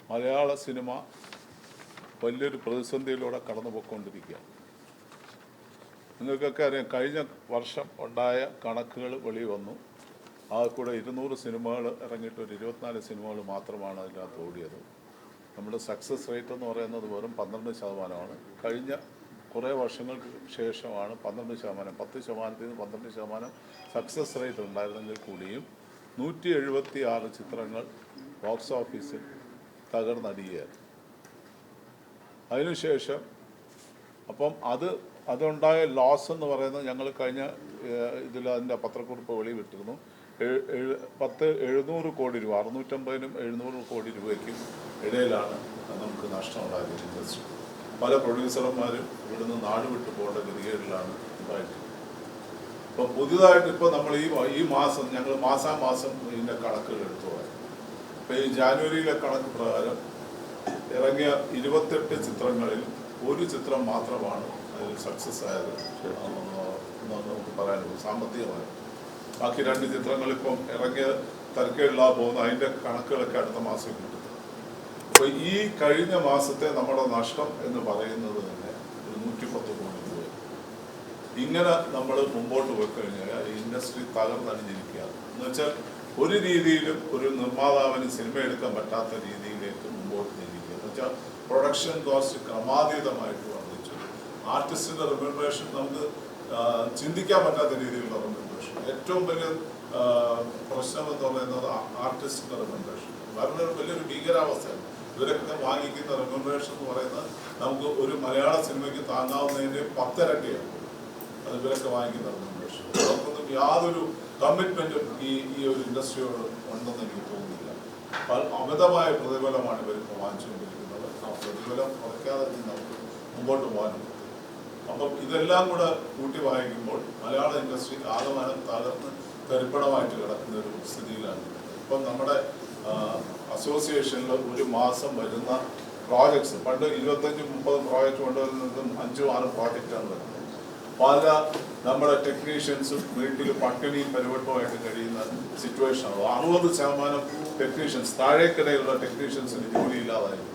മലയാള cinema വലിയൊരു പ്രതിസന്ധിയിലൂടെ കടന്നു പോയിക്കൊണ്ടിരിക്കുകയാണ്. നിങ്ങൾക്കൊക്കെ അറിയാം, കഴിഞ്ഞ വർഷം ഉണ്ടായ കണക്കുകൾ വെളി വന്നു. ആ കൂടെ 200 സിനിമകൾ ഇറങ്ങിയിട്ട് ഒരു 24 സിനിമകൾ മാത്രമാണ് അതിനകത്ത് ഓടിയത്. നമ്മുടെ സക്സസ് റേറ്റ് എന്ന് പറയുന്നത് വെറും 12%. കഴിഞ്ഞ കുറേ വർഷങ്ങൾക്ക് ശേഷമാണ് 12%, 10%ൽ നിന്ന് 12% സക്സസ് റേറ്റ് ഉണ്ടായിരുന്നെങ്കിൽ കൂടിയും 176 ചിത്രങ്ങൾ ബോക്സ് ഓഫീസിൽ തകർന്നടിയുകയാണ്. അതിനുശേഷം അപ്പം അതുണ്ടായ ലോസ് എന്ന് പറയുന്നത് ഞങ്ങൾ കഴിഞ്ഞ ഇതിൽ അതിൻ്റെ പത്രക്കുറിപ്പ് വെളിവിട്ടിരുന്നു. 700 കോടി രൂപ, 650-നും 700 കോടി രൂപയ്ക്കും ഇടയിലാണ് നമുക്ക് നഷ്ടമുണ്ടായത് ഇൻഡസ്ട്രി. പല പ്രൊഡ്യൂസർമാരും ഇവിടുന്ന് നാട് വിട്ടു പോകേണ്ട ഗതികേടിലാണ് ഉണ്ടായിട്ടുള്ളത്. അപ്പോൾ പുതിയതായിട്ട് ഇപ്പോൾ നമ്മൾ ഈ മാസം ഞങ്ങൾ മാസാമാസം ഇതിൻ്റെ കണക്കുകൾ എടുത്തു പോയത്. ഇപ്പോൾ ഈ ജാനുവരിയിലെ കണക്ക് പ്രകാരം ഇറങ്ങിയ 28 ചിത്രങ്ങളിൽ ഒരു ചിത്രം മാത്രമാണ് അതിൽ സക്സസ് ആയത് നമുക്ക് പറയാനുള്ളൂ സാമ്പത്തികമായി. ബാക്കി 2 ചിത്രങ്ങൾ ഇപ്പം ഇറങ്ങിയ തിരക്കേടില്ലാതെ പോകുന്നു. അതിൻ്റെ കണക്കുകളൊക്കെ അടുത്ത മാസം കിട്ടും. അപ്പോൾ ഈ കഴിഞ്ഞ മാസത്തെ നമ്മുടെ നഷ്ടം എന്ന് പറയുന്നത് തന്നെ ഒരു 110 കോടി രൂപ. ഇങ്ങനെ നമ്മൾ മുമ്പോട്ട് പോയി കഴിഞ്ഞാൽ ഇൻഡസ്ട്രി തകർന്നടിഞ്ഞിരിക്കുകയാണ്. എന്ന് വെച്ചാൽ ഒരു രീതിയിലും ഒരു നിർമ്മാതാവിന് സിനിമ എടുക്കാൻ പറ്റാത്ത രീതിയിലേക്ക് മുമ്പോട്ട് നീങ്ങിക്കുക. എന്ന് വെച്ചാൽ പ്രൊഡക്ഷൻ കോസ്റ്റ് ക്രമാതീതമായിട്ട് വർദ്ധിച്ചു. ആർട്ടിസ്റ്റിൻ്റെ റെമ്യൂണറേഷൻ നമുക്ക് ചിന്തിക്കാൻ പറ്റാത്ത രീതിയിലുള്ള റെമ്യൂണറേഷൻ. ഏറ്റവും വലിയ പ്രശ്നം എന്ന് പറയുന്നത് ആർട്ടിസ്റ്റിൻ്റെ റെമ്യൂണറേഷൻ. വലിയൊരു ഭീകരാവസ്ഥയാണ്. ഇവരൊക്കെ വാങ്ങിക്കുന്ന റെമ്യൂണറേഷൻ എന്ന് പറയുന്നത് നമുക്ക് ഒരു മലയാള സിനിമയ്ക്ക് താങ്ങാവുന്നതിൻ്റെ 10 ഇരട്ടിയാണ് അത് ഇവരൊക്കെ വാങ്ങിക്കുന്ന റെമ്യൂണറേഷൻ. അവർക്കൊന്നും യാതൊരു കമ്മിറ്റ്മെൻറ്റും ഈ ഒരു ഇൻഡസ്ട്രിയോട് ഉണ്ടെന്ന് എനിക്ക് തോന്നുന്നില്ല. അമിതമായ പ്രതിഫലമാണ് ഇവരിപ്പോൾ വാങ്ങിച്ചുകൊണ്ടിരിക്കുന്നത്. ആ പ്രതിഫലം കുറയ്ക്കാതെ നമുക്ക് മുമ്പോട്ട് പോകാനും പറ്റും. അപ്പം ഇതെല്ലാം കൂടെ കൂട്ടി വായിക്കുമ്പോൾ മലയാള ഇൻഡസ്ട്രി ആകമാനം തകർന്ന് തരിപ്പണമായിട്ട് കിടക്കുന്ന ഒരു സ്ഥിതിയിലാണ്. ഇപ്പം നമ്മുടെ അസോസിയേഷനിൽ ഒരു മാസം വരുന്ന പ്രോജക്ട്സ്, പണ്ട് 25-30 പ്രോജക്റ്റ് കൊണ്ടുവരുന്നതും 5-6 പ്രോജക്റ്റാണ് വരുന്നത്. പല നമ്മുടെ ടെക്നീഷ്യൻസും വീട്ടിൽ പട്ടിണിയും പരിവട്ടമായിട്ട് കഴിയുന്ന സിറ്റുവേഷനാണ്. 60% ടെക്നീഷ്യൻസ്, താഴേക്കിടയിലുള്ള ടെക്നീഷ്യൻസിന് ജോലിയില്ലാതായിരിക്കും.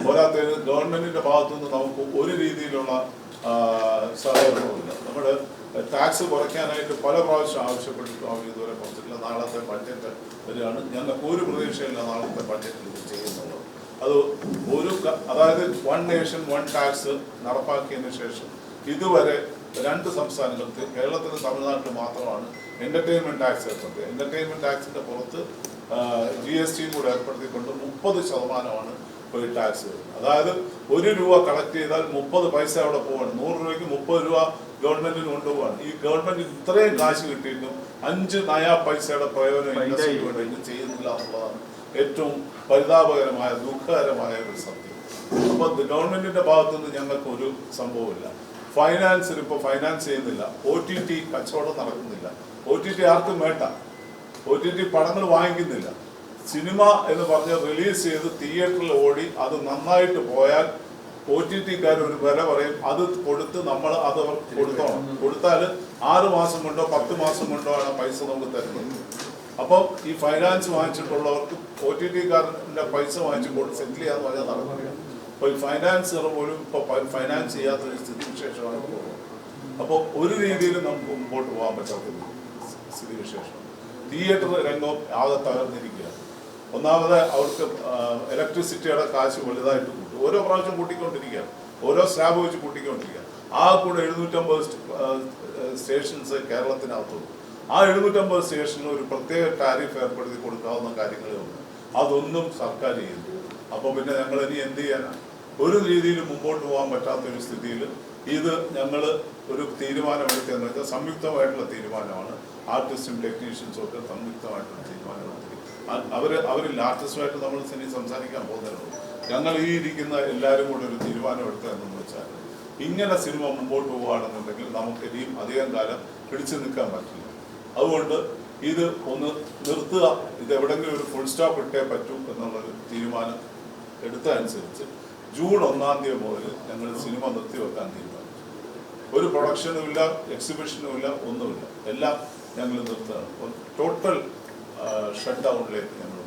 പോരാത്തതിന് ഗവൺമെൻറ്റിൻ്റെ ഭാഗത്തുനിന്ന് നമുക്ക് ഒരു രീതിയിലുള്ള സഹകരണവുമില്ല. നമ്മുടെ ടാക്സ് കുറയ്ക്കാനായിട്ട് പല പ്രാവശ്യം ആവശ്യപ്പെട്ടിട്ടും ഇതുവരെ കുറച്ചിട്ടില്ല. നാളത്തെ ബഡ്ജറ്റ് വരികയാണ്. ഞങ്ങൾക്ക് ഒരു പ്രതീക്ഷയില്ല നാളത്തെ ബഡ്ജറ്റിൽ ഇത് ചെയ്യുന്നുള്ളത്. അതായത് 1 നേഷൻ 1 ടാക്സ് നടപ്പാക്കിയതിന് ശേഷം ഇതുവരെ 2 സംസ്ഥാനങ്ങൾക്ക്, കേരളത്തിലും തമിഴ്നാട്ടിലും മാത്രമാണ് എൻ്റർടൈൻമെൻറ്റ് ടാക്സ് ഏർപ്പെടുത്തിയത്. എൻ്റർടൈൻമെൻറ്റ് ടാക്സിൻ്റെ പുറത്ത് GSTയും കൂടെ ഏർപ്പെടുത്തിക്കൊണ്ട് 30% ഇപ്പോൾ ഈ ടാക്സ് വരുന്നത്. അതായത് 1 രൂപ കളക്ട് ചെയ്താൽ 30 പൈസ അവിടെ പോവാണ്. 100 രൂപയ്ക്ക് 30 രൂപ ഗവൺമെന്റിന് കൊണ്ടുപോവാണ്. ഈ ഗവൺമെന്റ് ഇത്രയും കാശ് കിട്ടിയിട്ടും 5 നയാ പൈസയുടെ പ്രയോജനം ഇൻഡസ്ട്രിക്ക് വേണ്ടി ചെയ്യുന്നില്ല എന്നുള്ളതാണ് ഏറ്റവും പരിതാപകരമായ ദുഃഖകരമായ ഒരു സത്യം. അപ്പോൾ ഗവൺമെന്റിന്റെ ഭാഗത്തുനിന്ന് ഞങ്ങൾക്ക് ഒരു സംഭവമില്ല. ഫൈനാൻസിൽ ഇപ്പോൾ ഫൈനാൻസ് ചെയ്യുന്നില്ല. OTT കച്ചവടം നടക്കുന്നില്ല. OTT ആർക്കും വേണ്ട. OTT പടങ്ങൾ വാങ്ങിക്കുന്നില്ല. സിനിമ എന്ന് പറഞ്ഞ് റിലീസ് ചെയ്ത് തിയേറ്ററിൽ ഓടി അത് നന്നായിട്ട് പോയാൽ OTTക്കാർ ഒരു വില പറയും. അത് കൊടുത്ത് നമ്മൾ അത് കൊടുത്തോണം. കൊടുത്താൽ 6 മാസം കൊണ്ടോ 10 മാസം കൊണ്ടോ ആണ് പൈസ നമുക്ക് തരുന്നത്. അപ്പം ഈ ഫൈനാൻസ് വാങ്ങിച്ചിട്ടുള്ളവർക്ക് OTTക്കാരൻ്റെ പൈസ വാങ്ങിച്ച് സെറ്റിൽ ചെയ്യാന്ന് പറഞ്ഞാൽ നടക്കില്ല. അപ്പോൾ ഈ ഫൈനാൻസർ പോലും ഇപ്പോൾ ഫൈനാൻസ് ചെയ്യാത്തൊരു സ്ഥിതിവിശേഷമാണ് പോകുന്നത്. അപ്പോൾ ഒരു രീതിയിലും നമുക്ക് മുമ്പോട്ട് പോകാൻ പറ്റാത്തൊരു സ്ഥിതിവിശേഷം. തിയേറ്റർ രംഗം ആകെ തകർന്നിരിക്കുക. ഒന്നാമത് അവർക്ക് ഇലക്ട്രിസിറ്റിയുടെ കാശ് വലുതായിട്ട് കൂട്ടും. ഓരോ പ്രാവശ്യം കൂട്ടിക്കൊണ്ടിരിക്കുകയാണ്. ഓരോ സ്ലാബ് വെച്ച് കൂട്ടിക്കൊണ്ടിരിക്കുകയാണ്. ആ കൂടെ 750 സ്റ്റേഷൻസ് കേരളത്തിനകത്തുള്ളൂ. ആ 750 സ്റ്റേഷനിൽ ഒരു പ്രത്യേക ടാരിഫ് ഏർപ്പെടുത്തി കൊടുക്കാവുന്ന കാര്യങ്ങളേ ഉള്ളൂ. അതൊന്നും സർക്കാർ ചെയ്യുന്നു. അപ്പോൾ പിന്നെ ഞങ്ങൾ ഇനി എന്ത് ചെയ്യാനാണ്? ഒരു രീതിയിൽ മുമ്പോട്ട് പോകാൻ പറ്റാത്തൊരു സ്ഥിതിയിൽ ഇത് ഞങ്ങൾ ഒരു തീരുമാനമെടുത്തതെന്ന് വെച്ചാൽ സംയുക്തമായിട്ടുള്ള തീരുമാനമാണ്. ആർട്ടിസ്റ്റും ടെക്നീഷ്യൻസും ഒക്കെ സംയുക്തമായിട്ടുള്ള തീരുമാനമെടുത്തി അവരിൽ ആർട്ടിസ്റ്റുമായിട്ട് നമ്മൾ ഇനി സംസാരിക്കാൻ പോകുന്നുള്ളൂ. ഞങ്ങൾ ഈ ഇരിക്കുന്ന എല്ലാവരും കൂടെ ഒരു തീരുമാനം എടുത്തതെന്ന് വെച്ചാൽ ഇങ്ങനെ സിനിമ മുമ്പോട്ട് പോവുകയാണെന്നുണ്ടെങ്കിൽ നമുക്ക് ഇനിയും അധികം കാലം പിടിച്ചു നിൽക്കാൻ പറ്റില്ല. അതുകൊണ്ട് ഇത് ഒന്ന് നിർത്തുക, ഇത് എവിടെയെങ്കിലും ഒരു ഫുൾ സ്റ്റോപ്പ് ഇട്ടേ പറ്റൂ എന്നുള്ളൊരു തീരുമാനം എടുത്തതനുസരിച്ച് ജൂൺ 1-ാം തീയതി മുതൽ ഞങ്ങൾ സിനിമ നിർത്തിവെക്കാൻ തീരുമാനിച്ചു. ഒരു പ്രൊഡക്ഷനും ഇല്ല, എക്സിബിഷനും ഇല്ല, ഒന്നുമില്ല. എല്ലാം ഞങ്ങൾ നിർത്തുകയാണ്. ടോട്ടൽ ഷട്ട് ഡൗണിലേക്ക് ഞങ്ങൾ